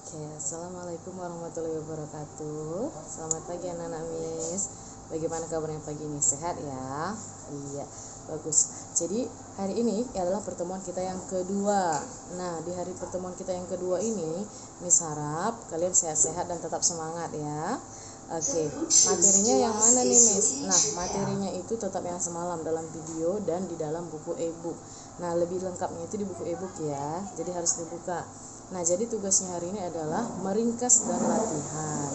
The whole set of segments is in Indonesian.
Oke, assalamualaikum warahmatullahi wabarakatuh. Selamat pagi anak-anak Miss. Bagaimana kabarnya pagi ini? Sehat ya? Iya, bagus. Jadi hari ini adalah pertemuan kita yang kedua. Nah, di hari pertemuan kita yang kedua ini, Miss harap kalian sehat-sehat dan tetap semangat ya. Oke, materinya yang mana nih Miss? Nah, materinya itu tetap yang semalam dalam video dan di dalam buku e-book. Nah, lebih lengkapnya itu di buku e-book ya. Jadi harus dibuka. Nah, jadi tugasnya hari ini adalah meringkas dan latihan.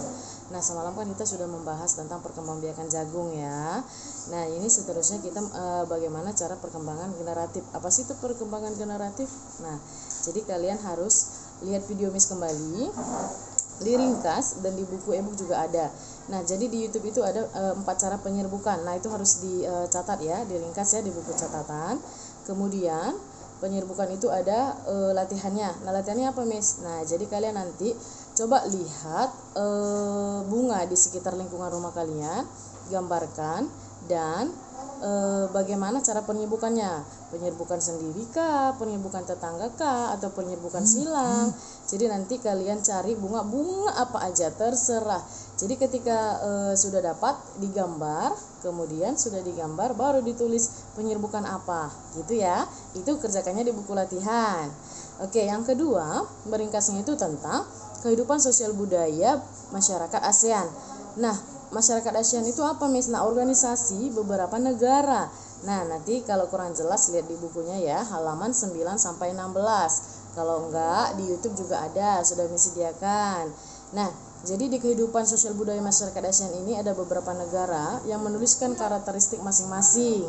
Nah, semalam kan kita sudah membahas tentang perkembangbiakan jagung ya. Nah, ini seterusnya kita bagaimana cara perkembangan generatif. Apa sih itu perkembangan generatif? Nah, jadi kalian harus lihat video Miss kembali, diringkas, dan di buku e-book juga ada. Nah, jadi di YouTube itu ada 4 cara penyerbukan. Nah, itu harus dicatat ya, diringkas ya di buku catatan. Kemudian penyerbukan itu ada latihannya. Nah, latihannya apa Miss? Nah, jadi kalian nanti coba lihat bunga di sekitar lingkungan rumah kalian, gambarkan, dan bagaimana cara penyerbukannya. Penyerbukan sendiri kah, penyerbukan tetangga kah, atau penyerbukan silang. Jadi nanti kalian cari bunga apa aja, terserah. Jadi ketika sudah dapat digambar, kemudian sudah digambar baru ditulis penyerbukan apa, gitu ya. Itu kerjakannya di buku latihan. Oke, yang kedua, meringkasnya itu tentang kehidupan sosial budaya masyarakat ASEAN. Nah, masyarakat ASEAN itu apa Miss? Nah, organisasi beberapa negara. Nah, nanti kalau kurang jelas lihat di bukunya ya, halaman 9 sampai 16. Kalau enggak di YouTube juga ada, sudah Miss sediakan. Nah, jadi di kehidupan sosial budaya masyarakat ASEAN ini ada beberapa negara yang menuliskan karakteristik masing-masing.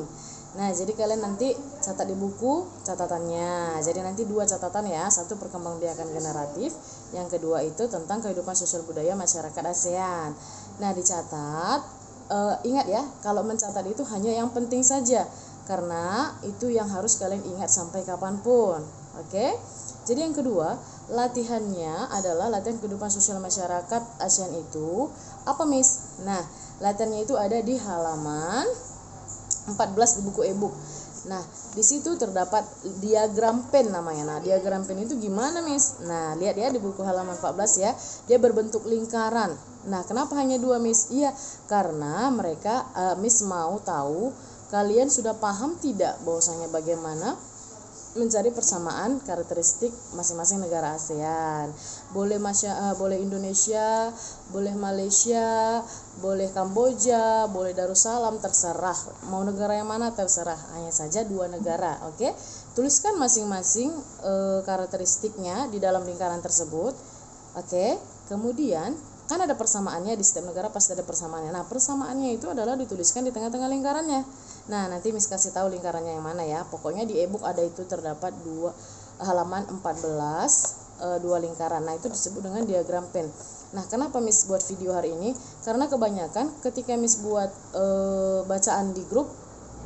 Nah, jadi kalian nanti catat di buku catatannya. Jadi nanti 2 catatan ya, satu perkembangbiakan generatif, yang kedua itu tentang kehidupan sosial budaya masyarakat ASEAN. Nah, dicatat, ingat ya, kalau mencatat itu hanya yang penting saja, karena itu yang harus kalian ingat sampai kapanpun. Oke? Jadi yang kedua, latihannya adalah latihan kehidupan sosial masyarakat ASEAN itu apa Miss? Nah, latihannya itu ada di halaman 14 di buku e-book. Nah, di situ terdapat diagram pen namanya. Nah, diagram pen itu gimana, Miss? Nah, lihat ya di buku halaman 14 ya. Dia berbentuk lingkaran. Nah, kenapa hanya 2, Miss? Iya, karena mereka Miss mau tahu kalian sudah paham tidak bahwasanya bagaimana mencari persamaan karakteristik masing-masing negara ASEAN. Boleh boleh Indonesia, boleh Malaysia, boleh Kamboja, boleh Darussalam, terserah. Mau negara yang mana terserah. Hanya saja 2 negara, oke? Tuliskan masing-masing karakteristiknya di dalam lingkaran tersebut. Oke? Kemudian kan ada persamaannya, di setiap negara pasti ada persamaannya. Nah, persamaannya itu adalah dituliskan di tengah-tengah lingkarannya. Nah, nanti Miss kasih tahu lingkarannya yang mana ya. Pokoknya di e-book ada itu, terdapat halaman 14 2 lingkaran. Nah, itu disebut dengan diagram pen. Nah, kenapa Miss buat video hari ini? Karena kebanyakan ketika Miss buat bacaan di grup,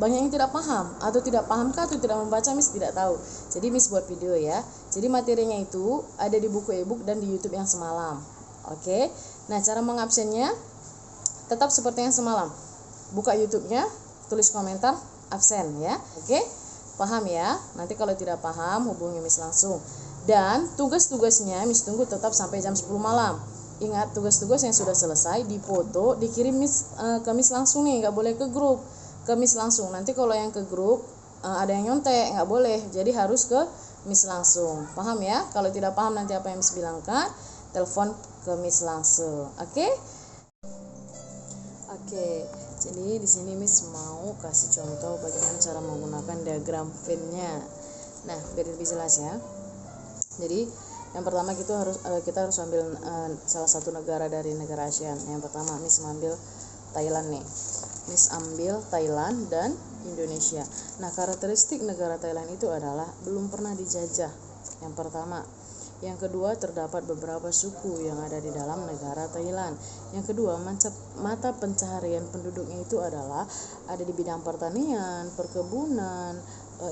banyak yang tidak paham, atau tidak pahamkah atau tidak membaca, Miss tidak tahu. Jadi Miss buat video ya. Jadi materinya itu ada di buku e-book dan di YouTube yang semalam. Oke. Nah, cara mengabsennya tetap seperti yang semalam. Buka YouTube-nya, tulis komentar, absen ya. Oke? Paham ya? Nanti kalau tidak paham hubungi Miss langsung. Dan tugas-tugasnya Miss tunggu tetap sampai jam 10 malam. Ingat, tugas-tugas yang sudah selesai dipoto, dikirim Miss ke Miss langsung nih, nggak boleh ke grup. Ke Miss langsung. Nanti kalau yang ke grup ada yang nyontek, nggak boleh. Jadi harus ke Miss langsung. Paham ya? Kalau tidak paham nanti apa yang Miss bilangkan, telepon ke Miss langsung. Oke? Oke. Jadi di sini Miss mau kasih contoh bagaimana cara menggunakan diagram Venn-nya. Nah, biar lebih jelas ya. Jadi yang pertama kita harus ambil salah satu negara dari negara ASEAN. Yang pertama Miss mengambil Thailand nih. Miss ambil Thailand dan Indonesia. Nah, karakteristik negara Thailand itu adalah belum pernah dijajah. Yang pertama. Yang kedua, terdapat beberapa suku yang ada di dalam negara Thailand. Yang kedua, mata pencaharian penduduknya itu adalah ada di bidang pertanian, perkebunan,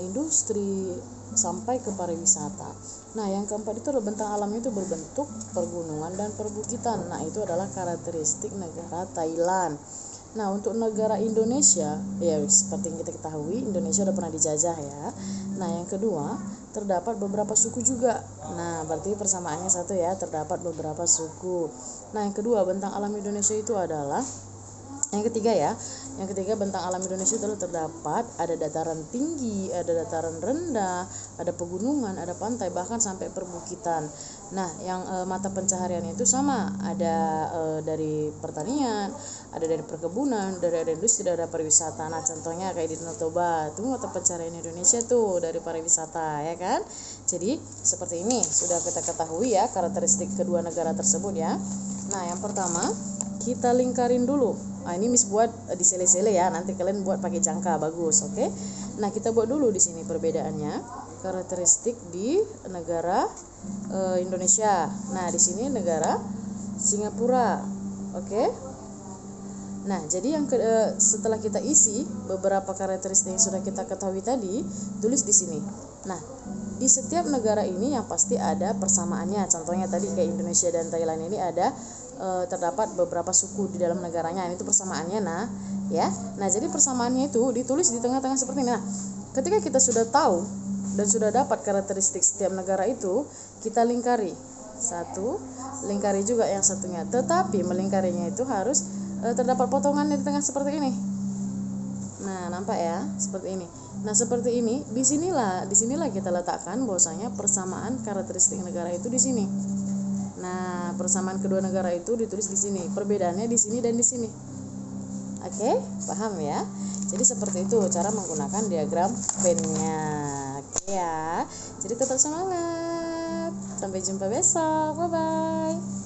industri, sampai ke pariwisata. Nah, yang keempat itu bentang alamnya itu berbentuk pergunungan dan perbukitan. Nah, itu adalah karakteristik negara Thailand. Nah, untuk negara Indonesia, ya seperti yang kita ketahui, Indonesia udah pernah dijajah ya. Nah, yang kedua, terdapat beberapa suku juga. Nah, berarti persamaannya satu ya, terdapat beberapa suku. Nah, yang kedua, bentang alam Indonesia itu adalah yang ketiga ya. Yang ketiga, bentang alam Indonesia itu terdapat ada dataran tinggi, ada dataran rendah, ada pegunungan, ada pantai, bahkan sampai perbukitan. Nah, yang mata pencaharian itu sama, ada dari pertanian, ada dari perkebunan, dari industri, dari pariwisata. Nah, contohnya kayak di Danau Toba, itu mata pencaharian Indonesia tuh dari pariwisata, ya kan? Jadi, seperti ini sudah kita ketahui ya karakteristik kedua negara tersebut ya. Nah, yang pertama kita lingkarin dulu. Nah, ini Miss buat di sele-sele ya. Nanti kalian buat pakai jangka bagus, oke? Nah, kita buat dulu di sini perbedaannya. Karakteristik di negara Indonesia. Nah, di sini negara Singapura, oke? Nah, jadi setelah kita isi beberapa karakteristik yang sudah kita ketahui tadi, tulis di sini. Nah, di setiap negara ini yang pasti ada persamaannya. Contohnya tadi kayak Indonesia dan Thailand ini ada terdapat beberapa suku di dalam negaranya. Ini itu persamaannya. Nah, ya. Nah, jadi persamaannya itu ditulis di tengah-tengah seperti ini. Nah, ketika kita sudah tahu dan sudah dapat karakteristik setiap negara itu, kita lingkari. Satu, lingkari juga yang satunya. Tetapi melingkarinya itu harus terdapat potongan di tengah seperti ini. Nah, nampak ya, seperti ini. Nah, seperti ini, disinilah kita letakkan bahwasanya persamaan karakteristik negara itu di sini. Nah, persamaan kedua negara itu ditulis di sini. Perbedaannya di sini dan di sini. Oke, paham ya? Jadi seperti itu cara menggunakan diagram Venn-nya. Oke ya. Jadi tetap semangat. Sampai jumpa besok. Bye bye.